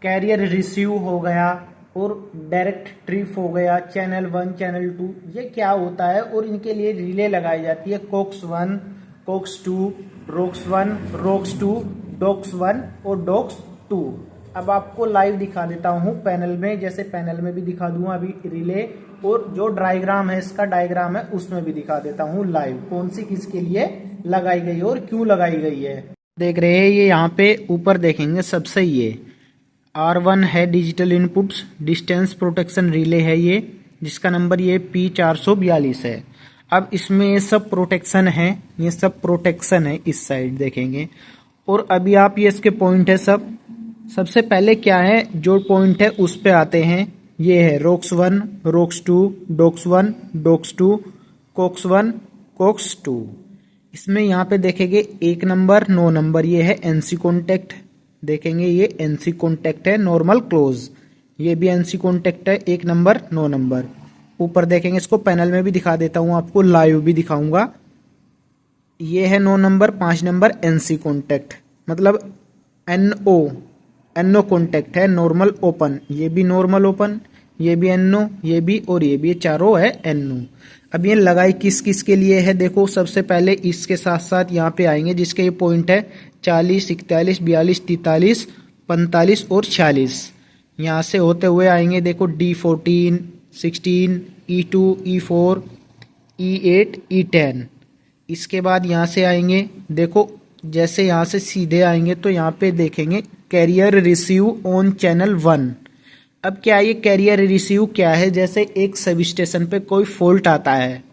Career receive हो गया और डायरेक्ट ट्रिप हो गया, चैनल 1 चैनल 2, ये क्या होता है और इनके लिए रिले लगाई जाती है कोक्स 1 कोक्स 2 रोक्स 1 रोक्स 2 डॉक्स 1 और डॉक्स 2। अब आपको लाइव दिखा देता हूँ पैनल में, जैसे पैनल में भी दिखा दूंगा अभी रिले, और जो डायग्राम है इसका डायग्राम है उसमें भी दिखा देता हूँ लाइव कौन सी किसके लिए लगाई गई है और क्यों लगाई गई है। देख रहे हैं ये यहाँ पे ऊपर देखेंगे सबसे ये R1 है digital inputs distance protection relay है ये, जिसका नंबर ये P442 है। अब इसमें ये सब प्रोटेक्शन है, ये सब प्रोटेक्शन है इस साइड देखेंगे। और अभी आप ये इसके पॉइंट है सबसे पहले क्या है जो पॉइंट है उस पे आते हैं। ये है रोक्स 1 रोक्स 2 डॉक्स 1 डॉक्स 2 कोक्स 1 कोक्स 2। इसमें यहाँ पे देखेंगे 1 नंबर 9 नंबर ये है एनसी कॉन्टेक्ट, देखेंगे ये एनसी कॉन्टेक्ट है नॉर्मल क्लोज, ये भी एनसी कॉन्टेक्ट है 1 नंबर 9 नंबर। ऊपर देखेंगे इसको पैनल में भी दिखा देता हूँ आपको, लाइव भी दिखाऊंगा। ये है 9 नंबर 5 नंबर एनसी कॉन्टेक्ट, मतलब एनओ कॉन्टेक्ट है नॉर्मल ओपन, ये भी नॉर्मल ओपन, ये भी एनओ, ये भी और ये भी, चारों है एनओ। अब ये लगाई किस किस के लिए है देखो, सबसे पहले इसके साथ साथ यहाँ पे आएंगे जिसके ये पॉइंट है 40 41 42 43 45 और 46। यहाँ से होते हुए आएंगे देखो D14 16 E2 E4 E8 E10। इसके बाद यहाँ से आएंगे देखो, जैसे यहाँ से सीधे आएंगे तो यहाँ पे देखेंगे कैरियर रिसीव ऑन चैनल 1। अब क्या ये कैरियर रिसीव क्या है, जैसे एक सब स्टेशन पे कोई फॉल्ट आता है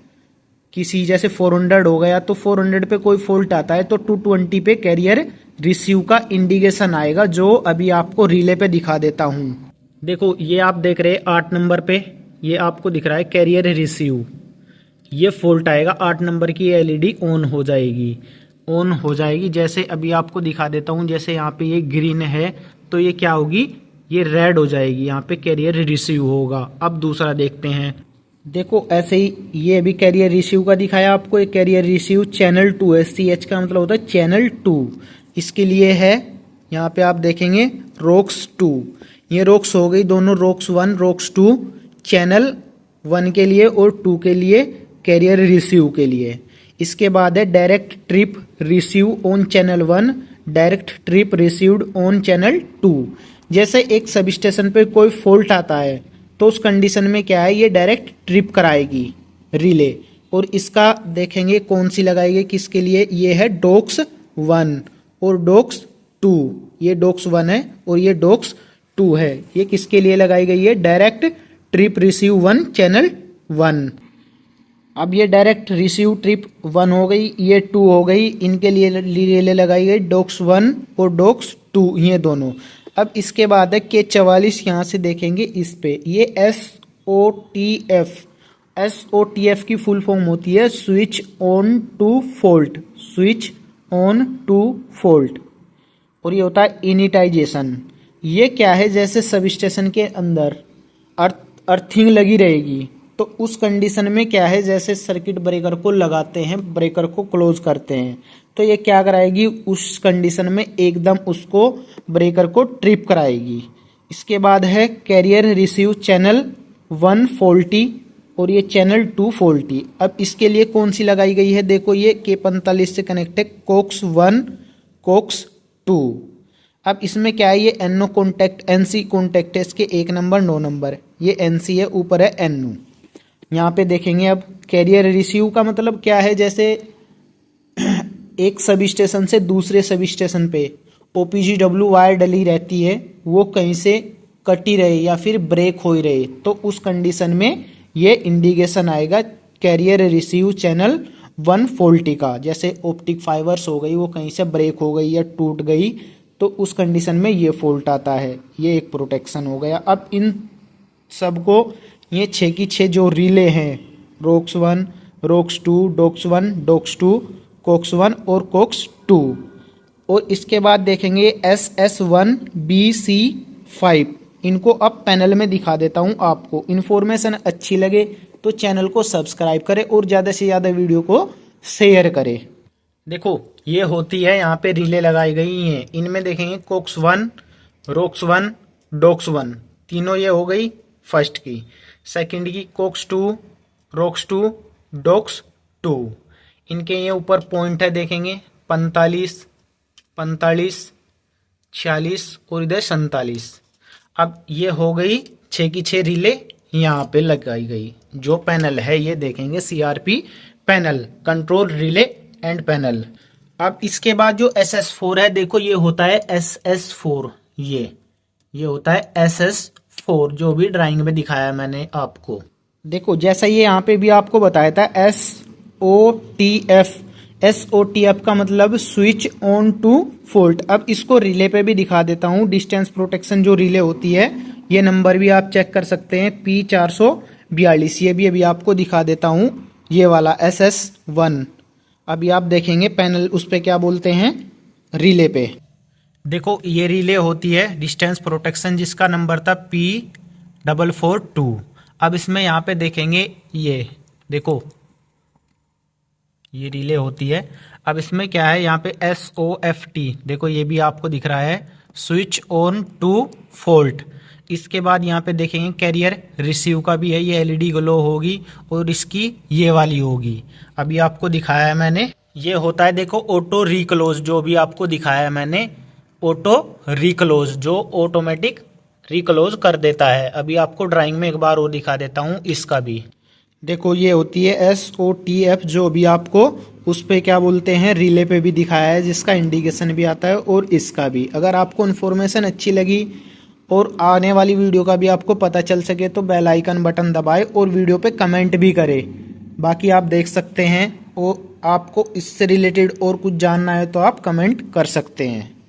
किसी, जैसे 400 हो गया तो 400 पे कोई फॉल्ट आता है तो 220 पे कैरियर रिसीव का इंडिकेशन आएगा, जो अभी आपको रिले पे दिखा देता हूँ। देखो ये आप देख रहे हैं 8 नंबर पे ये आपको दिख रहा है कैरियर रिसीव, ये फॉल्ट आएगा 8 नंबर की एलईडी ऑन हो जाएगी। जैसे अभी आपको दिखा देता हूँ, जैसे यहाँ पे ये ग्रीन है तो ये क्या होगी, ये रेड हो जाएगी, यहाँ पे कैरियर रिसीव होगा। अब दूसरा देखते हैं, देखो ऐसे ही ये अभी कैरियर रिसीव का दिखाया आपको, एक कैरियर रिसीव चैनल 2 है, CH का मतलब होता है चैनल 2, इसके लिए है यहाँ पे आप देखेंगे रोक्स 2, ये रोक्स हो गई दोनों, रोक्स 1 रोक्स 2 चैनल 1 के लिए और 2 के लिए कैरियर रिसीव के लिए। इसके बाद है direct trip receive on channel 1 direct trip received on channel 2। जैसे एक सब स्टेशन पे कोई फॉल्ट आता है तो उस कंडीशन में क्या है, ये डायरेक्ट ट्रिप कराएगी रिले, और इसका देखेंगे कौन सी लगाएगी किसके लिए, ये है डॉक्स 1 और डॉक्स 2, ये डॉक्स 1 है और ये डॉक्स 2 है, ये किसके लिए लगाई गई है, डायरेक्ट ट्रिप रिसीव 1 चैनल 1। अब ये डायरेक्ट रिसीव ट्रिप 1 हो गई, ये 2 हो गई, इनके लिए रिले लगाई गई डॉक्स 1 और डॉक्स 2, ये दोनों। अब इसके बाद है K44, यहाँ से देखेंगे इस पे ये SOTF की फुल फॉर्म होती है switch on to fault, switch on to fault, और ये होता है इनिटाइजेशन। ये क्या है, जैसे सब स्टेशन के अंदर अर्थिंग लगी रहेगी तो उस कंडीशन में क्या है, जैसे सर्किट ब्रेकर को लगाते हैं, ब्रेकर को क्लोज करते हैं तो ये क्या कराएगी, उस कंडीशन में एकदम उसको ब्रेकर को ट्रिप कराएगी। इसके बाद है कैरियर रिसीव चैनल 1 फॉल्टी और ये चैनल 2 फॉल्टी। अब इसके लिए कौन सी लगाई गई है, देखो ये K45 से कनेक्ट है कोक्स 1 कोक्स 2। अब इसमें क्या है, ये एनओ कॉन्टेक्ट एनसी कॉन्टेक्ट है, इसके 1 नंबर 9 नंबर, ये एनसी है, ऊपर है एनओ। यहाँ पे देखेंगे अब कैरियर रिसीव का मतलब क्या है, जैसे एक सब स्टेशन से दूसरे सब स्टेशन पे OPGW वायर डली रहती है, वो कहीं से कटी रहे या फिर ब्रेक हो रहे तो उस कंडीशन में ये इंडिकेशन आएगा कैरियर रिसीव चैनल 1 फॉल्टी का। जैसे ऑप्टिक फाइबर्स हो गई, वो कहीं से ब्रेक हो गई या टूट गई तो उस कंडीशन में ये फॉल्ट आता है, ये एक प्रोटेक्शन हो गया। अब इन सबको ये 6 की 6 जो रिले हैं रोक्स 1 रोक्स 2 डॉक्स 1 डॉक्स 2 कोक्स 1 और कोक्स 2, और इसके बाद देखेंगे SS1BC5, इनको अब पैनल में दिखा देता हूं आपको। इन्फॉर्मेशन अच्छी लगे तो चैनल को सब्सक्राइब करें और ज़्यादा से ज़्यादा वीडियो को शेयर करें। देखो ये होती है, यहाँ पे रिले लगाई गई हैं, इनमें देखेंगे कोक्स 1 रोक्स 1 डॉक्स 1, तीनों ये हो गई फर्स्ट की। सेकंड की कोक्स 2, रोक्स 2, डॉक्स 2। इनके ये ऊपर पॉइंट है देखेंगे 45, 45, 46 और इधर 47। अब ये हो गई 6 की 6 रिले यहाँ पे लगाई गई। जो पैनल है ये देखेंगे CRP panel, control relay and panel. अब इसके बाद जो SS4 है देखो ये होता है SS4, ये होता है SS4 जो भी ड्राइंग में दिखाया मैंने आपको। देखो जैसा ये यहाँ पे भी आपको बताया था SOTF, SOTF का मतलब स्विच ऑन टू फॉल्ट। अब इसको रिले पे भी दिखा देता हूँ। डिस्टेंस प्रोटेक्शन जो रिले होती है ये नंबर भी आप चेक कर सकते हैं P442, ये भी अभी आपको दिखा देता हूँ, ये वाला SS1। अभी आप देखेंगे पैनल उस पे क्या बोलते हैं, रिले पे। देखो ये रिले होती है डिस्टेंस प्रोटेक्शन जिसका नंबर था P442। अब इसमें यहाँ पे देखेंगे ये देखो ये रिले होती है। अब इसमें क्या है यहाँ पे SOFT देखो ये भी आपको दिख रहा है, स्विच ऑन टू फॉल्ट। इसके बाद यहाँ पे देखेंगे कैरियर रिसीव का भी है, ये LED ग्लो होगी और इसकी ये वाली होगी। अभी आपको दिखाया है मैंने, ये होता है देखो ऑटो रिक्लोज, जो भी आपको दिखाया है मैंने ऑटो रिक्लोज, जो ऑटोमेटिक रिक्लोज कर देता है। अभी आपको ड्राइंग में एक बार वो दिखा देता हूँ इसका भी। देखो ये होती है SOTF, जो भी आपको उस पे क्या बोलते हैं रिले पे भी दिखाया है, जिसका इंडिकेशन भी आता है और इसका भी। अगर आपको इन्फॉर्मेशन अच्छी लगी और आने वाली वीडियो का भी आपको पता चल सके तो बेल आइकन बटन दबाए और वीडियो पे कमेंट भी करें। बाकी आप देख सकते हैं और आपको इससे रिलेटेड और कुछ जानना है तो आप कमेंट कर सकते हैं।